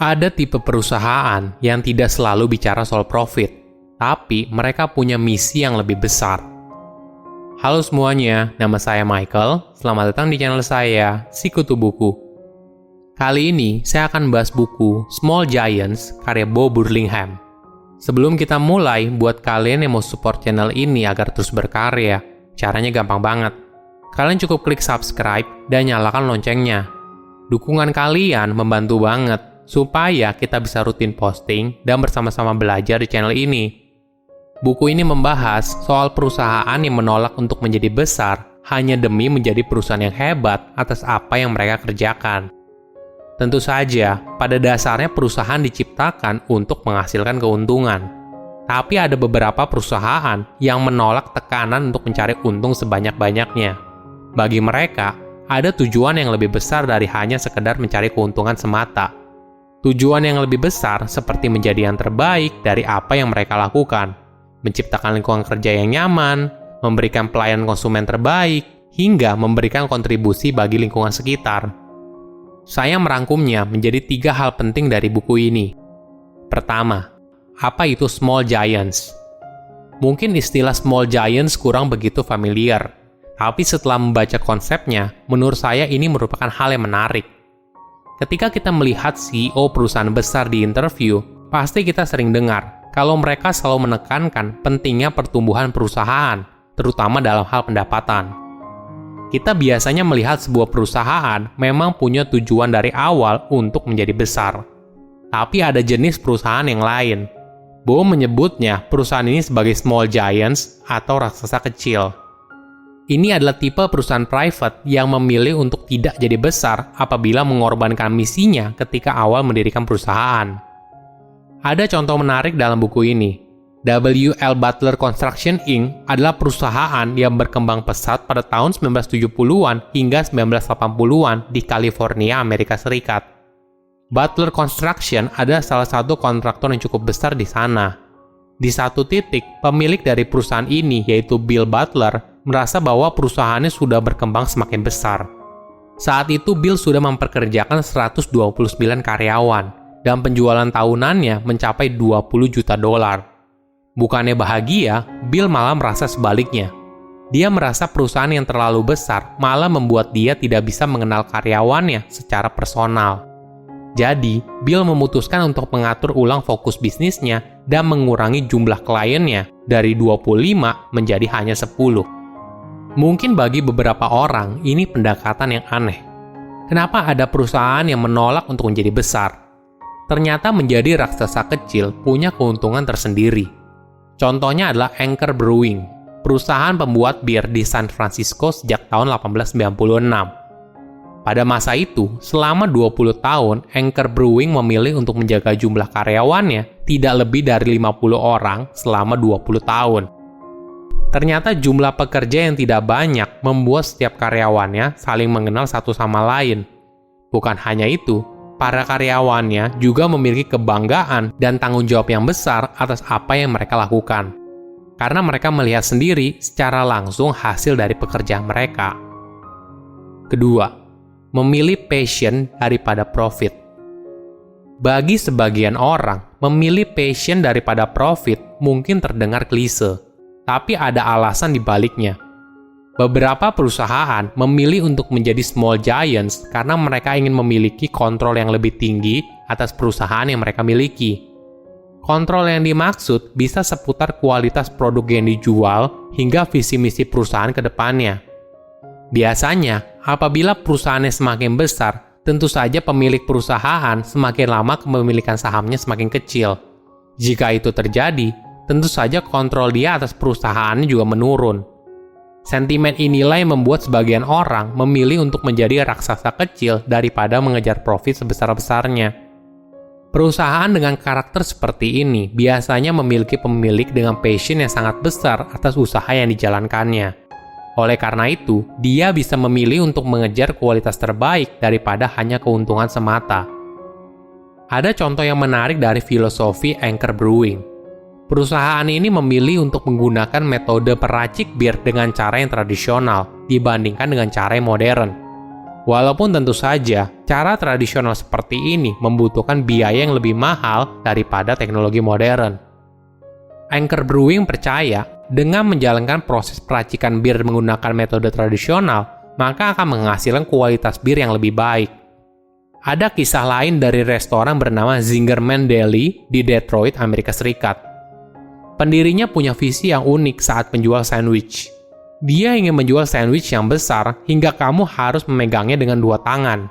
Ada tipe perusahaan yang tidak selalu bicara soal profit, tapi mereka punya misi yang lebih besar. Halo semuanya, nama saya Michael. Selamat datang di channel saya, Sikutu Buku. Kali ini saya akan bahas buku Small Giants karya Bo Burlingham. Sebelum kita mulai, buat kalian yang mau support channel ini agar terus berkarya, caranya gampang banget. Kalian cukup klik subscribe dan nyalakan loncengnya. Dukungan kalian membantu banget supaya kita bisa rutin posting dan bersama-sama belajar di channel ini. Buku ini membahas soal perusahaan yang menolak untuk menjadi besar hanya demi menjadi perusahaan yang hebat atas apa yang mereka kerjakan. Tentu saja, pada dasarnya perusahaan diciptakan untuk menghasilkan keuntungan. Tapi ada beberapa perusahaan yang menolak tekanan untuk mencari untung sebanyak-banyaknya. Bagi mereka, ada tujuan yang lebih besar dari hanya sekedar mencari keuntungan semata. Tujuan yang lebih besar seperti menjadi yang terbaik dari apa yang mereka lakukan, menciptakan lingkungan kerja yang nyaman, memberikan pelayanan konsumen terbaik, hingga memberikan kontribusi bagi lingkungan sekitar. Saya merangkumnya menjadi 3 hal penting dari buku ini. Pertama, apa itu Small Giants? Mungkin istilah Small Giants kurang begitu familiar, tapi setelah membaca konsepnya, menurut saya ini merupakan hal yang menarik. Ketika kita melihat CEO perusahaan besar di interview, pasti kita sering dengar kalau mereka selalu menekankan pentingnya pertumbuhan perusahaan, terutama dalam hal pendapatan. Kita biasanya melihat sebuah perusahaan memang punya tujuan dari awal untuk menjadi besar. Tapi ada jenis perusahaan yang lain. Bo menyebutnya perusahaan ini sebagai small giants atau raksasa kecil. Ini adalah tipe perusahaan private yang memilih untuk tidak jadi besar apabila mengorbankan misinya ketika awal mendirikan perusahaan. Ada contoh menarik dalam buku ini. W.L. Butler Construction Inc. adalah perusahaan yang berkembang pesat pada tahun 1970-an hingga 1980-an di California, Amerika Serikat. Butler Construction adalah salah satu kontraktor yang cukup besar di sana. Di satu titik, pemilik dari perusahaan ini, yaitu Bill Butler, merasa bahwa perusahaannya sudah berkembang semakin besar. Saat itu Bill sudah memperkerjakan 129 karyawan dan penjualan tahunannya mencapai $20 juta. Bukannya bahagia, Bill malah merasa sebaliknya. Dia merasa perusahaan yang terlalu besar malah membuat dia tidak bisa mengenal karyawannya secara personal. Jadi, Bill memutuskan untuk mengatur ulang fokus bisnisnya dan mengurangi jumlah kliennya dari 25 menjadi hanya 10. Mungkin bagi beberapa orang, ini pendekatan yang aneh. Kenapa ada perusahaan yang menolak untuk menjadi besar? Ternyata menjadi raksasa kecil punya keuntungan tersendiri. Contohnya adalah Anchor Brewing, perusahaan pembuat bir di San Francisco sejak tahun 1896. Pada masa itu, selama 20 tahun, Anchor Brewing memilih untuk menjaga jumlah karyawannya tidak lebih dari 50 orang selama 20 tahun. Ternyata jumlah pekerja yang tidak banyak membuat setiap karyawannya saling mengenal satu sama lain. Bukan hanya itu, para karyawannya juga memiliki kebanggaan dan tanggung jawab yang besar atas apa yang mereka lakukan. Karena mereka melihat sendiri secara langsung hasil dari pekerjaan mereka. Kedua, memilih passion daripada profit. Bagi sebagian orang, memilih passion daripada profit mungkin terdengar klise. Tapi ada alasan di baliknya. Beberapa perusahaan memilih untuk menjadi small giants karena mereka ingin memiliki kontrol yang lebih tinggi atas perusahaan yang mereka miliki. Kontrol yang dimaksud bisa seputar kualitas produk yang dijual hingga visi misi perusahaan ke depannya. Biasanya, apabila perusahaannya semakin besar, tentu saja pemilik perusahaan semakin lama kepemilikan sahamnya semakin kecil. Jika itu terjadi, tentu saja kontrol dia atas perusahaannya juga menurun. Sentimen inilah yang membuat sebagian orang memilih untuk menjadi raksasa kecil daripada mengejar profit sebesar-besarnya. Perusahaan dengan karakter seperti ini biasanya memiliki pemilik dengan passion yang sangat besar atas usaha yang dijalankannya. Oleh karena itu, dia bisa memilih untuk mengejar kualitas terbaik daripada hanya keuntungan semata. Ada contoh yang menarik dari filosofi Anchor Brewing. Perusahaan ini memilih untuk menggunakan metode peracik bir dengan cara yang tradisional dibandingkan dengan cara yang modern. Walaupun tentu saja, cara tradisional seperti ini membutuhkan biaya yang lebih mahal daripada teknologi modern. Anchor Brewing percaya, dengan menjalankan proses peracikan bir menggunakan metode tradisional, maka akan menghasilkan kualitas bir yang lebih baik. Ada kisah lain dari restoran bernama Zingerman Deli di Detroit, Amerika Serikat. Pendirinya punya visi yang unik saat menjual sandwich. Dia ingin menjual sandwich yang besar hingga kamu harus memegangnya dengan 2 tangan.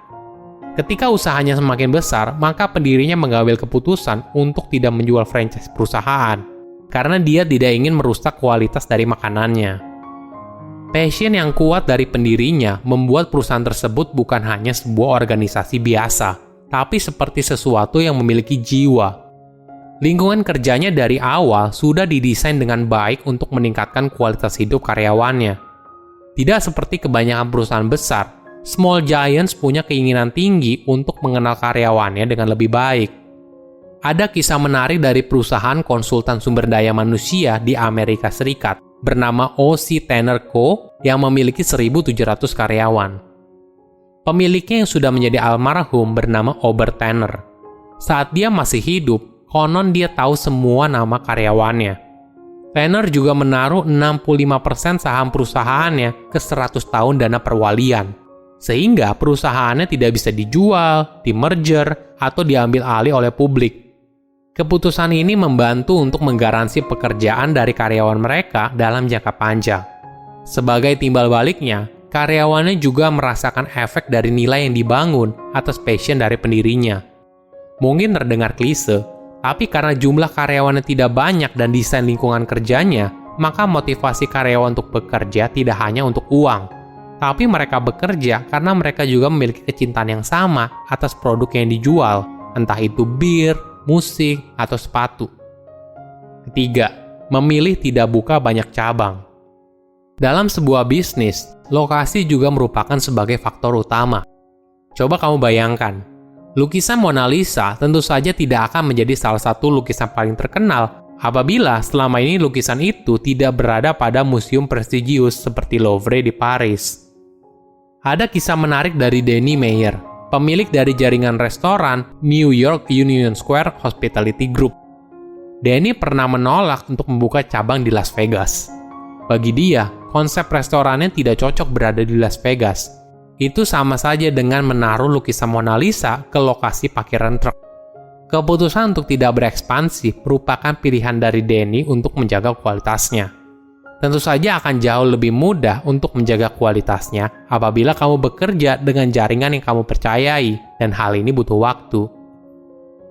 Ketika usahanya semakin besar, maka pendirinya mengambil keputusan untuk tidak menjual franchise perusahaan, karena dia tidak ingin merusak kualitas dari makanannya. Passion yang kuat dari pendirinya membuat perusahaan tersebut bukan hanya sebuah organisasi biasa, tapi seperti sesuatu yang memiliki jiwa. Lingkungan kerjanya dari awal sudah didesain dengan baik untuk meningkatkan kualitas hidup karyawannya. Tidak seperti kebanyakan perusahaan besar, Small Giants punya keinginan tinggi untuk mengenal karyawannya dengan lebih baik. Ada kisah menarik dari perusahaan konsultan sumber daya manusia di Amerika Serikat bernama O.C. Tanner Co. yang memiliki 1.700 karyawan. Pemiliknya yang sudah menjadi almarhum bernama Ober Tanner. Saat dia masih hidup, konon dia tahu semua nama karyawannya. Tanner juga menaruh 65% saham perusahaannya ke 100 tahun dana perwalian, sehingga perusahaannya tidak bisa dijual, di-merger, atau diambil alih oleh publik. Keputusan ini membantu untuk menggaransi pekerjaan dari karyawan mereka dalam jangka panjang. Sebagai timbal baliknya, karyawannya juga merasakan efek dari nilai yang dibangun atas passion dari pendirinya. Mungkin terdengar klise, tapi karena jumlah karyawannya tidak banyak dan desain lingkungan kerjanya, maka motivasi karyawan untuk bekerja tidak hanya untuk uang. Tapi mereka bekerja karena mereka juga memiliki kecintaan yang sama atas produk yang dijual, entah itu bir, musik, atau sepatu. Ketiga, memilih tidak buka banyak cabang. Dalam sebuah bisnis, lokasi juga merupakan sebagai faktor utama. Coba kamu bayangkan, lukisan Mona Lisa tentu saja tidak akan menjadi salah satu lukisan paling terkenal apabila selama ini lukisan itu tidak berada pada museum prestigius seperti Louvre di Paris. Ada kisah menarik dari Danny Meyer, pemilik dari jaringan restoran New York Union Square Hospitality Group. Danny pernah menolak untuk membuka cabang di Las Vegas. Bagi dia, konsep restorannya tidak cocok berada di Las Vegas. Itu sama saja dengan menaruh lukisan Mona Lisa ke lokasi parkiran truk. Keputusan untuk tidak berekspansi merupakan pilihan dari Danny untuk menjaga kualitasnya. Tentu saja akan jauh lebih mudah untuk menjaga kualitasnya apabila kamu bekerja dengan jaringan yang kamu percayai, dan hal ini butuh waktu.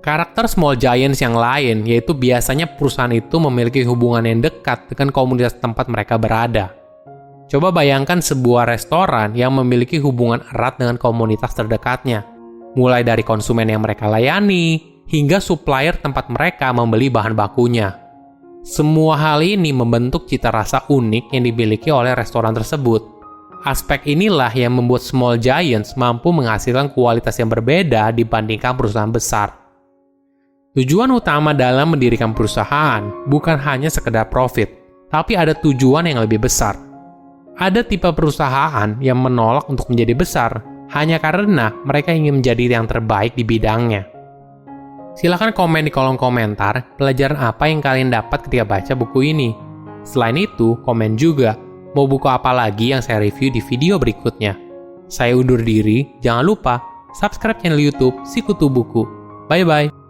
Karakter Small Giants yang lain yaitu biasanya perusahaan itu memiliki hubungan yang dekat dengan komunitas tempat mereka berada. Coba bayangkan sebuah restoran yang memiliki hubungan erat dengan komunitas terdekatnya, mulai dari konsumen yang mereka layani, hingga supplier tempat mereka membeli bahan bakunya. Semua hal ini membentuk cita rasa unik yang dimiliki oleh restoran tersebut. Aspek inilah yang membuat Small Giants mampu menghasilkan kualitas yang berbeda dibandingkan perusahaan besar. Tujuan utama dalam mendirikan perusahaan bukan hanya sekedar profit, tapi ada tujuan yang lebih besar. Ada tipe perusahaan yang menolak untuk menjadi besar hanya karena mereka ingin menjadi yang terbaik di bidangnya. Silahkan komen di kolom komentar pelajaran apa yang kalian dapat ketika baca buku ini. Selain itu, komen juga mau buku apa lagi yang saya review di video berikutnya. Saya undur diri, jangan lupa subscribe channel YouTube Sikutu Buku. Bye-bye!